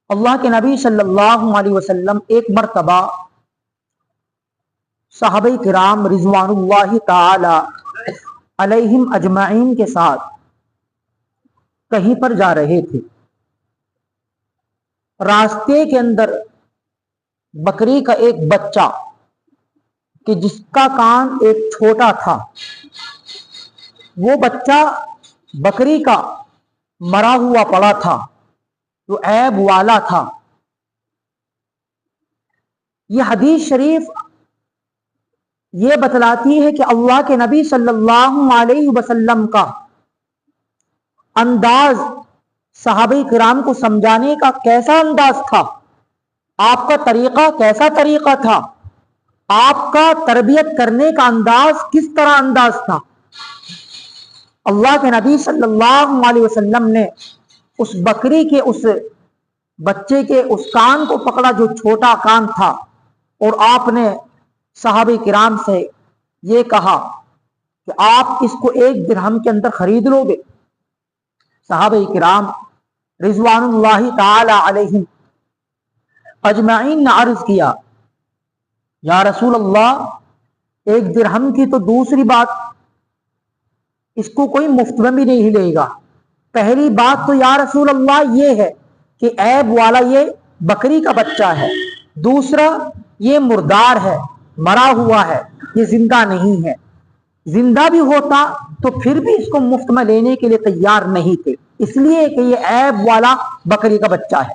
اللہ کے نبی صلی اللہ علیہ وسلم ایک مرتبہ صحابہ کرام رضوان اللہ تعالی علیہم اجمعین کے ساتھ کہیں پر جا رہے تھے۔ راستے کے اندر بکری کا ایک بچہ کہ جس کا کان ایک چھوٹا تھا، وہ بچہ بکری کا مرا ہوا پڑا تھا، جو عیب والا تھا۔ یہ حدیث شریف یہ بتلاتی ہے کہ اللہ کے نبی صلی اللہ علیہ وسلم کا انداز صحابہ کرام کو سمجھانے کا کیسا انداز تھا، آپ کا طریقہ کیسا طریقہ تھا، آپ کا تربیت کرنے کا انداز کس طرح انداز تھا۔ اللہ کے نبی صلی اللہ علیہ وسلم نے اس بکری کے اس بچے کے اس کان کو پکڑا جو چھوٹا کان تھا، اور آپ نے صحابہ کرام سے یہ کہا کہ آپ اس کو 1 درہم کے اندر خرید لو گے۔ صحابہ کرام رضوان اللہ تعالی علیہم اجمعین نے عرض کیا، یا رسول اللہ 1 درہم کی تو دوسری بات، اس کو کوئی مفت میں بھی نہیں لے گا۔ پہلی بات تو یا رسول اللہ یہ ہے کہ عیب والا یہ بکری کا بچہ ہے، دوسرا یہ مردار ہے، مرا ہوا ہے، یہ زندہ نہیں ہے۔ زندہ بھی ہوتا تو پھر بھی اس کو مفت میں لینے کے لیے تیار نہیں تھے، اس لیے کہ یہ عیب والا بکری کا بچہ ہے۔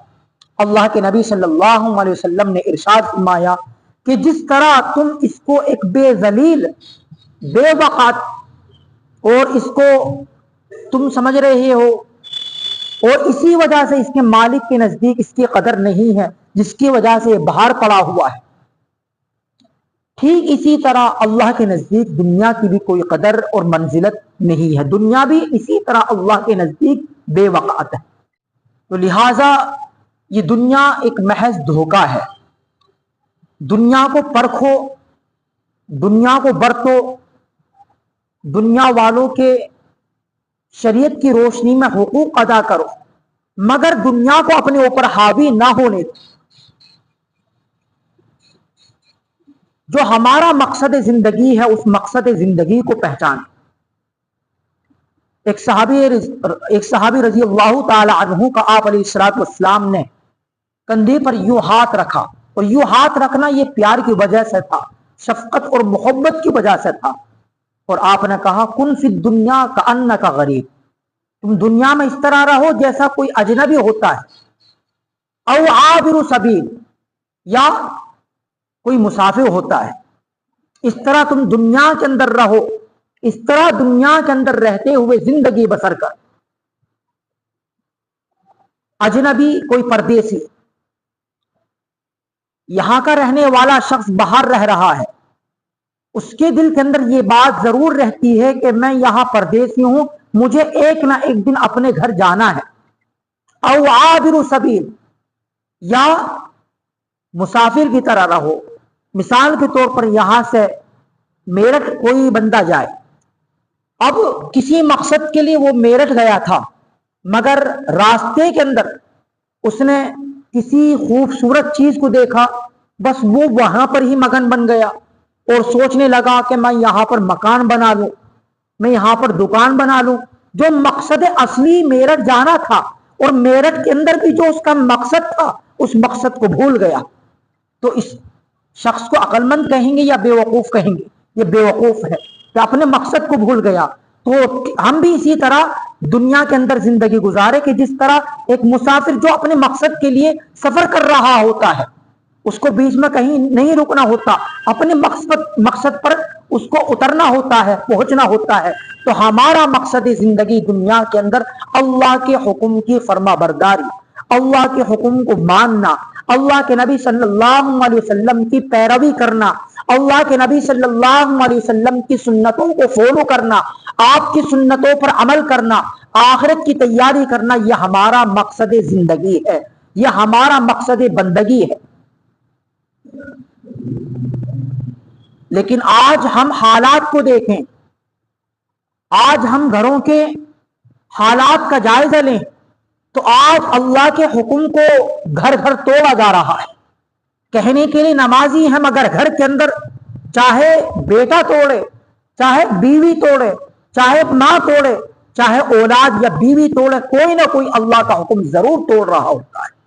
اللہ کے نبی صلی اللہ علیہ وسلم نے ارشاد فرمایا کہ جس طرح تم اس کو ایک بے ذلیل، بے وقت اور اس کو تم سمجھ رہے ہو، اور اسی وجہ سے اس کے مالک کے نزدیک اس کی قدر نہیں ہے، جس کی وجہ سے یہ باہر پڑا ہوا ہے، ٹھیک اسی طرح اللہ کے نزدیک دنیا کی بھی کوئی قدر اور منزلت نہیں ہے، دنیا بھی اسی طرح اللہ کے نزدیک بے وقت ہے۔ تو لہٰذا یہ دنیا ایک محض دھوکہ ہے۔ دنیا کو پرکھو، دنیا کو برتو، دنیا والوں کے شریعت کی روشنی میں حقوق ادا کرو، مگر دنیا کو اپنے اوپر حاوی نہ ہونے دو۔ جو ہمارا مقصد زندگی ہے اس مقصد زندگی کو پہچانے۔ ایک صحابی رضی اللہ تعالی عنہ کا آپ علیہ الصلوۃ والسلام نے کندھے پر یوں ہاتھ رکھا، اور یوں ہاتھ رکھنا یہ پیار کی وجہ سے تھا، شفقت اور محبت کی وجہ سے تھا، اور آپ نے کہا کن فی الدنیا کأنک غریب، تم دنیا میں اس طرح رہو جیسا کوئی اجنبی ہوتا ہے، او عابر سبیل، یا کوئی مسافر ہوتا ہے، اس طرح تم دنیا کے اندر رہو، اس طرح دنیا کے اندر رہتے ہوئے زندگی بسر کر۔ اجنبی کوئی پردیسی، یہاں کا رہنے والا شخص باہر رہ رہا ہے، اس کے دل کے اندر یہ بات ضرور رہتی ہے کہ میں یہاں پردیسی ہوں، مجھے ایک نہ ایک دن اپنے گھر جانا ہے۔ او عابر سبیل، یا مسافر کی طرح رہو۔ مثال کے طور پر یہاں سے میرٹھ کوئی بندہ جائے، اب کسی مقصد کے لیے وہ میرٹھ گیا تھا، مگر راستے کے اندر اس نے کسی خوبصورت چیز کو دیکھا، بس وہ وہاں پر ہی مگن بن گیا اور سوچنے لگا کہ میں یہاں پر مکان بنا لوں، میں یہاں پر دکان بنا لوں۔ جو مقصد اصلی میرٹھ جانا تھا، اور میرٹھ کے اندر بھی جو اس کا مقصد تھا، اس مقصد کو بھول گیا، تو اس شخص کو عقل مند کہیں گے یا بے وقوف کہیں گے؟ یہ بے وقوف ہے کہ اپنے مقصد کو بھول گیا۔ تو ہم بھی اسی طرح دنیا کے اندر زندگی گزارے کہ جس طرح ایک مسافر جو اپنے مقصد کے لیے سفر کر رہا ہوتا ہے، اس کو بیچ میں کہیں نہیں رکنا ہوتا، اپنے مقصد پر اس کو اترنا ہوتا ہے، پہنچنا ہوتا ہے۔ تو ہمارا مقصد زندگی دنیا کے اندر اللہ کے حکم کی فرما برداری، اللہ کے حکم کو ماننا، اللہ کے نبی صلی اللہ علیہ وسلم کی پیروی کرنا، اللہ کے نبی صلی اللہ علیہ وسلم کی سنتوں کو فالو کرنا، آپ کی سنتوں پر عمل کرنا، آخرت کی تیاری کرنا، یہ ہمارا مقصد زندگی ہے، یہ ہمارا مقصد بندگی ہے۔ لیکن آج ہم حالات کو دیکھیں، آج ہم گھروں کے حالات کا جائزہ لیں، تو آج اللہ کے حکم کو گھر گھر توڑا جا رہا ہے. کہنے کے لیے نمازی ہیں مگر گھر کے اندر چاہے بیٹا توڑے، چاہے بیوی توڑے، چاہے ماں توڑے، چاہے اولاد یا بیوی توڑے، کوئی نہ کوئی اللہ کا حکم ضرور توڑ رہا ہوتا ہے.